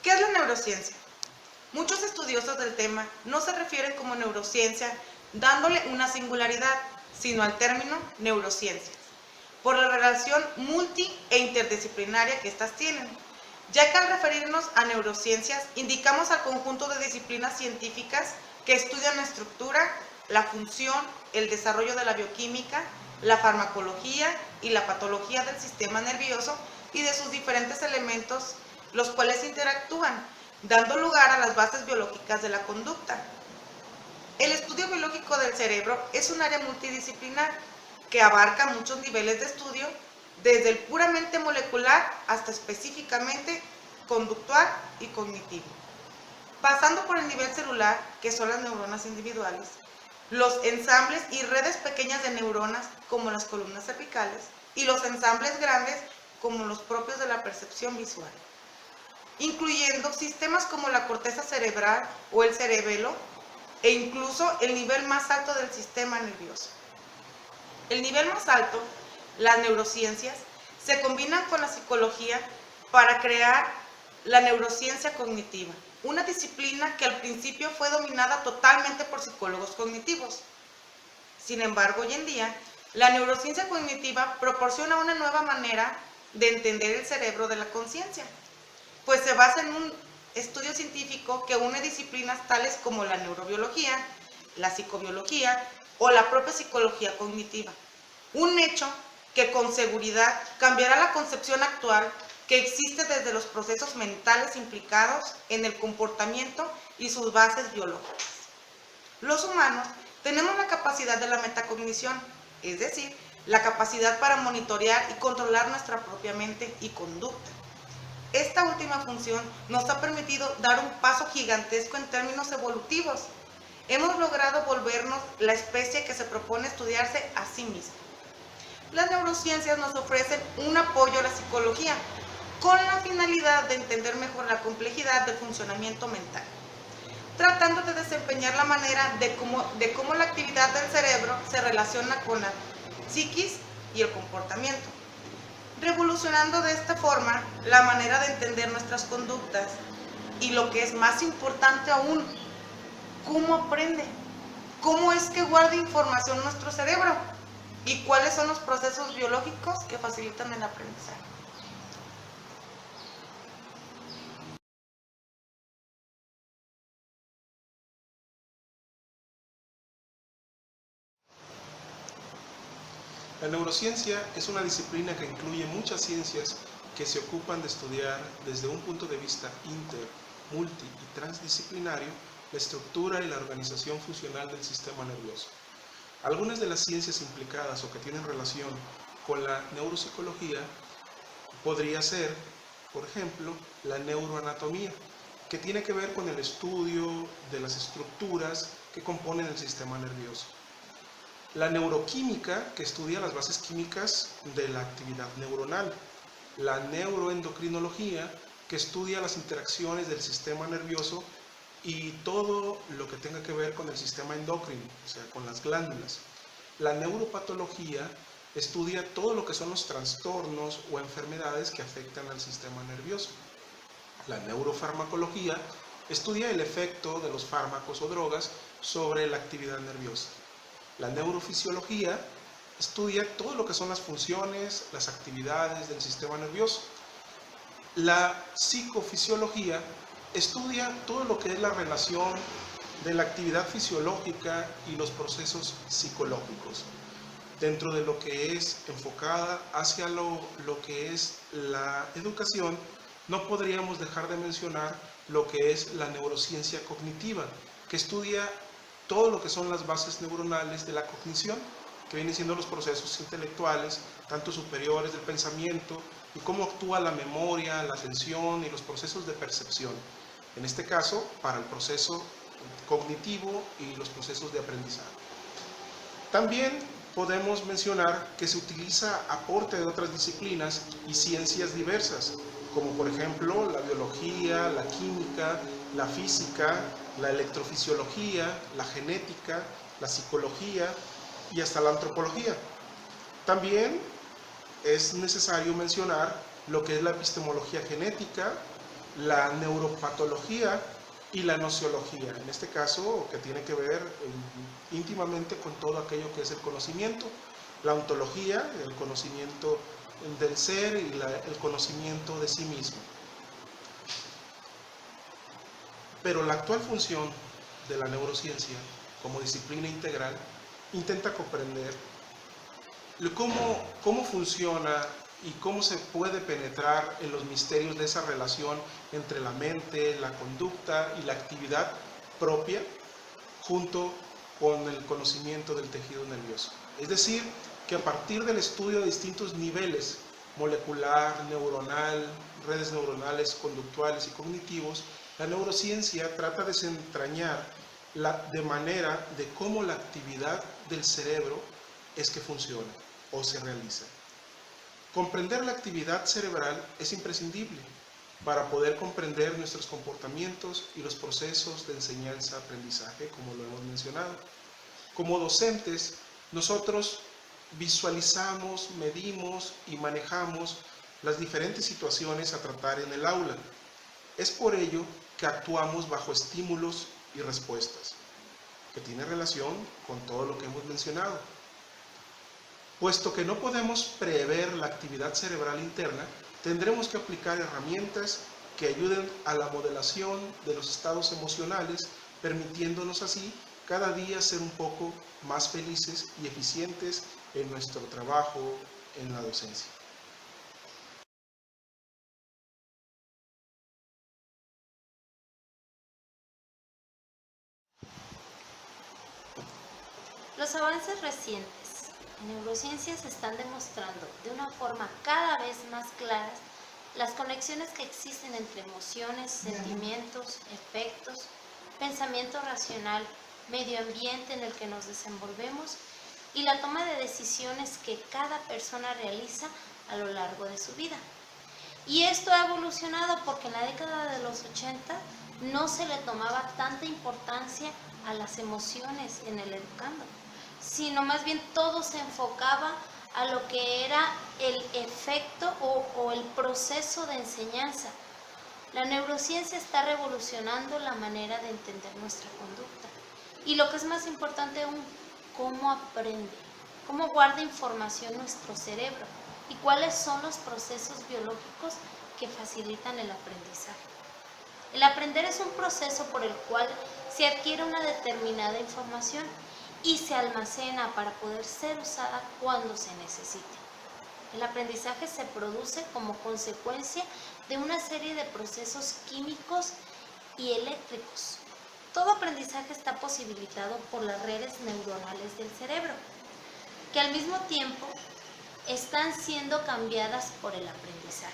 ¿Qué es la neurociencia? Muchos estudiosos del tema no se refieren como neurociencia dándole una singularidad, sino al término neurociencia, por la relación multi e interdisciplinaria que éstas tienen, ya que al referirnos a neurociencias indicamos al conjunto de disciplinas científicas que estudian la estructura, la función, el desarrollo de la bioquímica, la farmacología y la patología del sistema nervioso y de sus diferentes elementos, los cuales interactúan, dando lugar a las bases biológicas de la conducta. El estudio biológico del cerebro es un área multidisciplinar que abarca muchos niveles de estudio, desde el puramente molecular hasta específicamente conductual y cognitivo, pasando por el nivel celular, que son las neuronas individuales, los ensambles y redes pequeñas de neuronas, como las columnas cervicales, y los ensambles grandes, como los propios de la percepción visual, incluyendo sistemas como la corteza cerebral o el cerebelo, e incluso el nivel más alto del sistema nervioso. El nivel más alto, las neurociencias, se combinan con la psicología para crear la neurociencia cognitiva, una disciplina que al principio fue dominada totalmente por psicólogos cognitivos. Sin embargo, hoy en día, la neurociencia cognitiva proporciona una nueva manera de entender el cerebro de la conciencia, pues se basa en un estudio científico que une disciplinas tales como la neurobiología, la psicobiología o la propia psicología cognitiva. Un hecho que con seguridad cambiará la concepción actual que existe desde los procesos mentales implicados en el comportamiento y sus bases biológicas. Los humanos tenemos la capacidad de la metacognición, es decir, la capacidad para monitorear y controlar nuestra propia mente y conducta. Esta última función nos ha permitido dar un paso gigantesco en términos evolutivos. Hemos logrado volvernos la especie que se propone estudiarse a sí misma. Las neurociencias nos ofrecen un apoyo a la psicología con la finalidad de entender mejor la complejidad del funcionamiento mental, tratando de desempeñar la manera de cómo la actividad del cerebro se relaciona con la psiquis y el comportamiento, revolucionando de esta forma la manera de entender nuestras conductas y, lo que es más importante aún, cómo aprende, cómo es que guarda información nuestro cerebro y cuáles son los procesos biológicos que facilitan el aprendizaje. La neurociencia es una disciplina que incluye muchas ciencias que se ocupan de estudiar desde un punto de vista inter, multi y transdisciplinario la estructura y la organización funcional del sistema nervioso. Algunas de las ciencias implicadas o que tienen relación con la neuropsicología podría ser, por ejemplo, la neuroanatomía, que tiene que ver con el estudio de las estructuras que componen el sistema nervioso. La neuroquímica, que estudia las bases químicas de la actividad neuronal. La neuroendocrinología, que estudia las interacciones del sistema nervioso y todo lo que tenga que ver con el sistema endocrino, o sea, con las glándulas. La neuropatología estudia todo lo que son los trastornos o enfermedades que afectan al sistema nervioso. La neurofarmacología estudia el efecto de los fármacos o drogas sobre la actividad nerviosa. La neurofisiología estudia todo lo que son las funciones, las actividades del sistema nervioso. La psicofisiología estudia todo lo que es la relación de la actividad fisiológica y los procesos psicológicos, dentro de lo que es enfocada hacia lo que es la educación. No podríamos dejar de mencionar lo que es la neurociencia cognitiva, que estudia todo lo que son las bases neuronales de la cognición, que vienen siendo los procesos intelectuales, tanto superiores del pensamiento, y cómo actúa la memoria, la atención y los procesos de percepción. En este caso, para el proceso cognitivo y los procesos de aprendizaje. También podemos mencionar que se utiliza aporte de otras disciplinas y ciencias diversas, como por ejemplo la biología, la química, la física, la electrofisiología, la genética, la psicología y hasta la antropología. También es necesario mencionar lo que es la epistemología genética, la neuropatología y la nociología, en este caso que tiene que ver íntimamente con todo aquello que es el conocimiento, la ontología, el conocimiento del ser y el conocimiento de sí mismo. Pero la actual función de la neurociencia como disciplina integral intenta comprender cómo funciona y cómo se puede penetrar en los misterios de esa relación entre la mente, la conducta y la actividad propia junto con el conocimiento del tejido nervioso. Es decir, que a partir del estudio de distintos niveles, molecular, neuronal, redes neuronales, conductuales y cognitivos, la neurociencia trata de desentrañar de manera de cómo la actividad del cerebro es que funciona o se realiza. Comprender la actividad cerebral es imprescindible para poder comprender nuestros comportamientos y los procesos de enseñanza-aprendizaje, como lo hemos mencionado. Como docentes, nosotros visualizamos, medimos y manejamos las diferentes situaciones a tratar en el aula. Es por ello que actuamos bajo estímulos y respuestas, que tiene relación con todo lo que hemos mencionado. Puesto que no podemos prever la actividad cerebral interna, tendremos que aplicar herramientas que ayuden a la modelación de los estados emocionales, permitiéndonos así cada día ser un poco más felices y eficientes en nuestro trabajo en la docencia. Los avances recientes en neurociencias están demostrando de una forma cada vez más clara las conexiones que existen entre emociones, sentimientos, efectos, pensamiento racional, medio ambiente en el que nos desenvolvemos y la toma de decisiones que cada persona realiza a lo largo de su vida. Y esto ha evolucionado porque en la década de los 80 no se le tomaba tanta importancia a las emociones en el educando, sino más bien todo se enfocaba a lo que era el efecto o el proceso de enseñanza. La neurociencia está revolucionando la manera de entender nuestra conducta. Y lo que es más importante aún, cómo aprende, cómo guarda información nuestro cerebro y cuáles son los procesos biológicos que facilitan el aprendizaje. El aprender es un proceso por el cual se adquiere una determinada información y se almacena para poder ser usada cuando se necesite. El aprendizaje se produce como consecuencia de una serie de procesos químicos y eléctricos. Todo aprendizaje está posibilitado por las redes neuronales del cerebro, que al mismo tiempo están siendo cambiadas por el aprendizaje.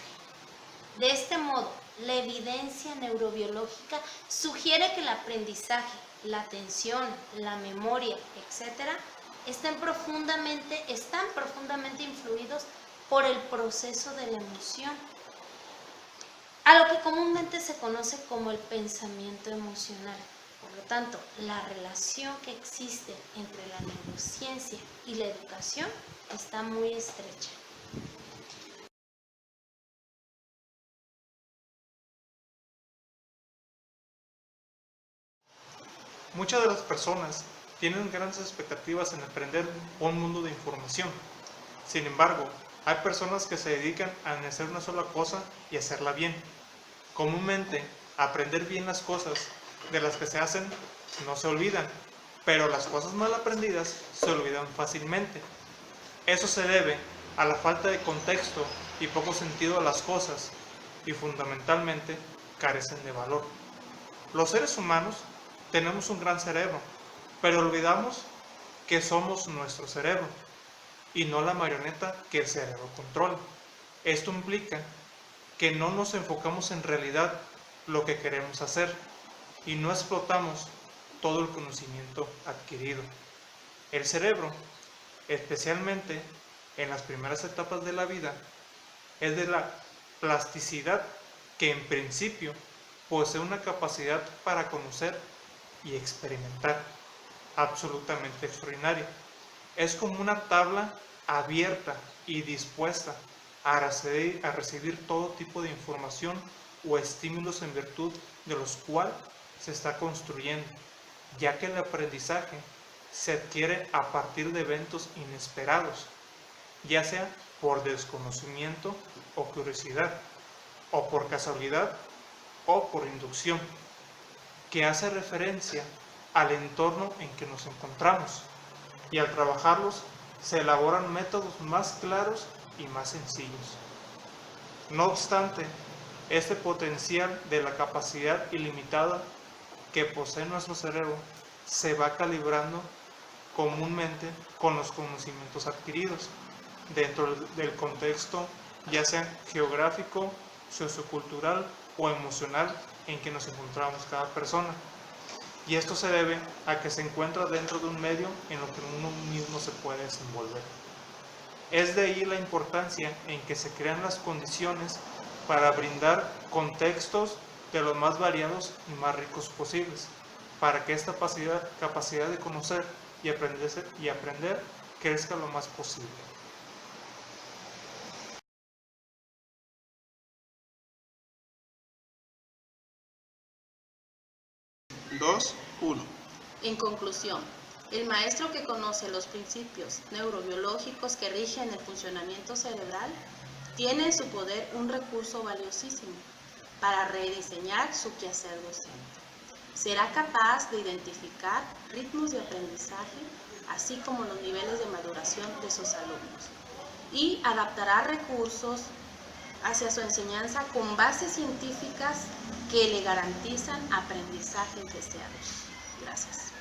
De este modo, la evidencia neurobiológica sugiere que el aprendizaje, la atención, la memoria, etc., están profundamente influidos por el proceso de la emoción, a lo que comúnmente se conoce como el pensamiento emocional. Por lo tanto, la relación que existe entre la neurociencia y la educación está muy estrecha. Muchas de las personas tienen grandes expectativas en aprender un mundo de información. Sin embargo, hay personas que se dedican a hacer una sola cosa y hacerla bien. Comúnmente, aprender bien las cosas de las que se hacen no se olvidan, pero las cosas mal aprendidas se olvidan fácilmente. Eso se debe a la falta de contexto y poco sentido a las cosas y fundamentalmente carecen de valor. Los seres humanos tenemos un gran cerebro, pero olvidamos que somos nuestro cerebro y no la marioneta que el cerebro controla. Esto implica que no nos enfocamos en realidad lo que queremos hacer y no explotamos todo el conocimiento adquirido. El cerebro, especialmente en las primeras etapas de la vida, es de la plasticidad que en principio posee una capacidad para conocer y experimentar absolutamente extraordinaria. Es como una tabla abierta y dispuesta a recibir todo tipo de información o estímulos en virtud de los cuales se está construyendo, ya que el aprendizaje se adquiere a partir de eventos inesperados, ya sea por desconocimiento o curiosidad, o por casualidad o por inducción, que hace referencia al entorno en que nos encontramos, y al trabajarlos se elaboran métodos más claros y más sencillos. No obstante, este potencial de la capacidad ilimitada que posee nuestro cerebro se va calibrando comúnmente con los conocimientos adquiridos dentro del contexto, ya sea geográfico, sociocultural o emocional en que nos encontramos cada persona. Y esto se debe a que se encuentra dentro de un medio en lo que uno mismo se puede desenvolver. Es de ahí la importancia en que se crean las condiciones para brindar contextos de los más variados y más ricos posibles, para que esta capacidad de conocer y aprender crezca lo más posible. 2.1. En conclusión, el maestro que conoce los principios neurobiológicos que rigen el funcionamiento cerebral tiene en su poder un recurso valiosísimo para rediseñar su quehacer docente. Será capaz de identificar ritmos de aprendizaje, así como los niveles de maduración de sus alumnos, y adaptará recursos hacia su enseñanza con bases científicas que le garantizan aprendizajes deseados. Gracias.